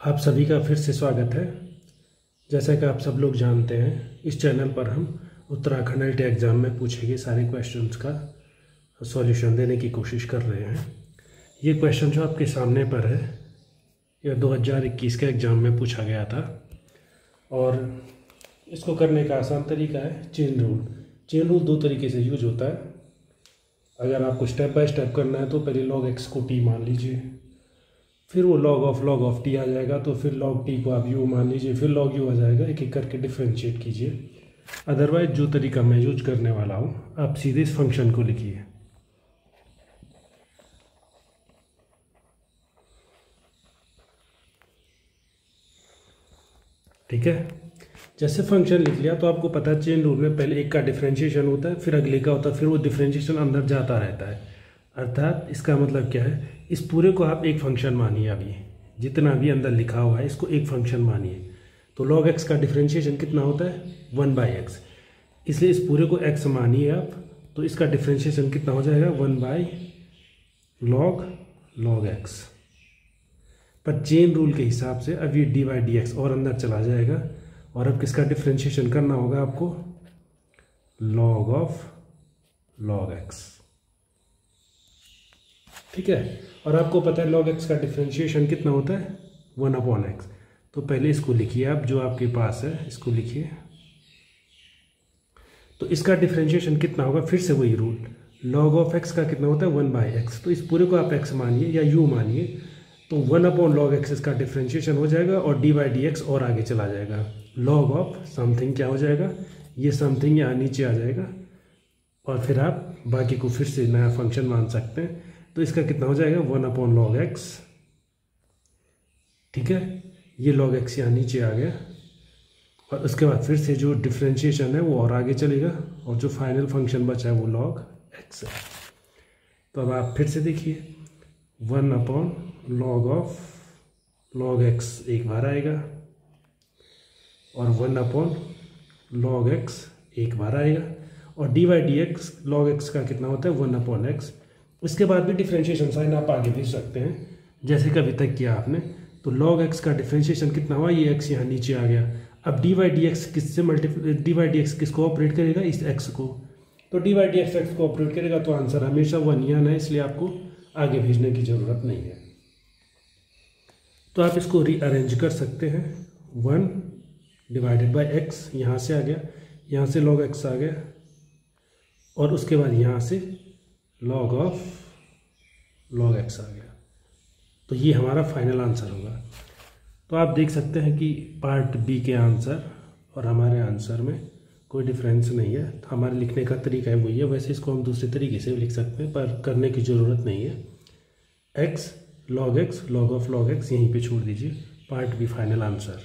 आप सभी का फिर से स्वागत है। जैसा कि आप सब लोग जानते हैं, इस चैनल पर हम उत्तराखंड एलटी एग्ज़ाम में पूछे गए सारे क्वेश्चंस का सॉल्यूशन देने की कोशिश कर रहे हैं। ये क्वेश्चन जो आपके सामने पर है, यह 2021 के एग्ज़ाम में पूछा गया था और इसको करने का आसान तरीका है चेन रूल। चेन रूल दो तरीके से यूज होता है। अगर आपको स्टेप बाय स्टेप करना है तो पहले log x को t मान लीजिए, फिर वो log of t आ जाएगा, तो फिर log t को आप u मान लीजिए, फिर log u आ जाएगा। एक एक करके डिफ्रेंशिएट कीजिए। अदरवाइज जो तरीका मैं यूज करने वाला हूँ, आप सीधे इस फंक्शन को लिखिए। ठीक है, जैसे फंक्शन लिख लिया तो आपको पता है चेन रूल में पहले एक का डिफ्रेंशिएशन होता है, फिर अगले का होता है, फिर वो डिफ्रेंशिएशन अंदर जाता रहता है। अर्थात इसका मतलब क्या है, इस पूरे को आप एक फंक्शन मानिए। अभी जितना भी अंदर लिखा हुआ है इसको एक फंक्शन मानिए। तो log x का डिफ्रेंशिएशन कितना होता है 1/x, इसलिए इस पूरे को x मानिए आप, तो इसका डिफ्रेंशिएशन कितना हो जाएगा 1/log x। पर चेन रूल के हिसाब से अब ये dy/dx और अंदर चला जाएगा और अब किसका डिफ्रेंशिएशन करना होगा आपको, log x। ठीक है, और आपको पता है log x का डिफ्रेंशिएशन कितना होता है 1/x। तो पहले इसको लिखिए आप, जो आपके पास है इसको लिखिए। तो इसका डिफ्रेंशिएशन कितना होगा, फिर से वही रूल, log of x का कितना होता है 1/x। तो इस पूरे को आप x मानिए या u मानिए, तो 1/log x इसका डिफ्रेंशिएशन हो जाएगा और dy/dx और आगे चला जाएगा। log of समथिंग क्या हो जाएगा, ये समथिंग यहाँ नीचे आ जाएगा और फिर आप बाकी को फिर से नया फंक्शन मान सकते हैं। तो इसका कितना हो जाएगा 1/log x। ठीक है, ये log x यहाँ नीचे आ गया और उसके बाद फिर से जो डिफ्रेंशिएशन है वो और आगे चलेगा और जो फाइनल फंक्शन बचा है वो log x है। तो अब आप फिर से देखिए, 1/log x एक बार आएगा और 1/log x एक बार आएगा और dy/dx log x का कितना होता है 1/x। इसके बाद भी डिफ्रेंशिएशन साइन आप आगे भेज सकते हैं जैसे कि अभी तक किया आपने। तो log x का डिफ्रेंशिएशन कितना हुआ, ये x यहाँ नीचे आ गया। अब dy/dx किससे dy/dx किसको ऑपरेट करेगा, इस x को। तो dy/dx x को ऑपरेट करेगा तो आंसर हमेशा 1 ही आना है, इसलिए आपको आगे भेजने की ज़रूरत नहीं है। तो आप इसको रीअरेंज कर सकते हैं। 1/x यहाँ से आ गया, यहाँ से log x आ गया और उसके बाद यहाँ से log x आ गया। तो ये हमारा फाइनल आंसर होगा। तो आप देख सकते हैं कि पार्ट बी के आंसर और हमारे आंसर में कोई डिफरेंस नहीं है। तो हमारे लिखने का तरीका है वही है। वैसे इसको हम दूसरे तरीके से भी लिख सकते हैं पर करने की ज़रूरत नहीं है। x log x log of log x यहीं पे छोड़ दीजिए, पार्ट बी फाइनल आंसर।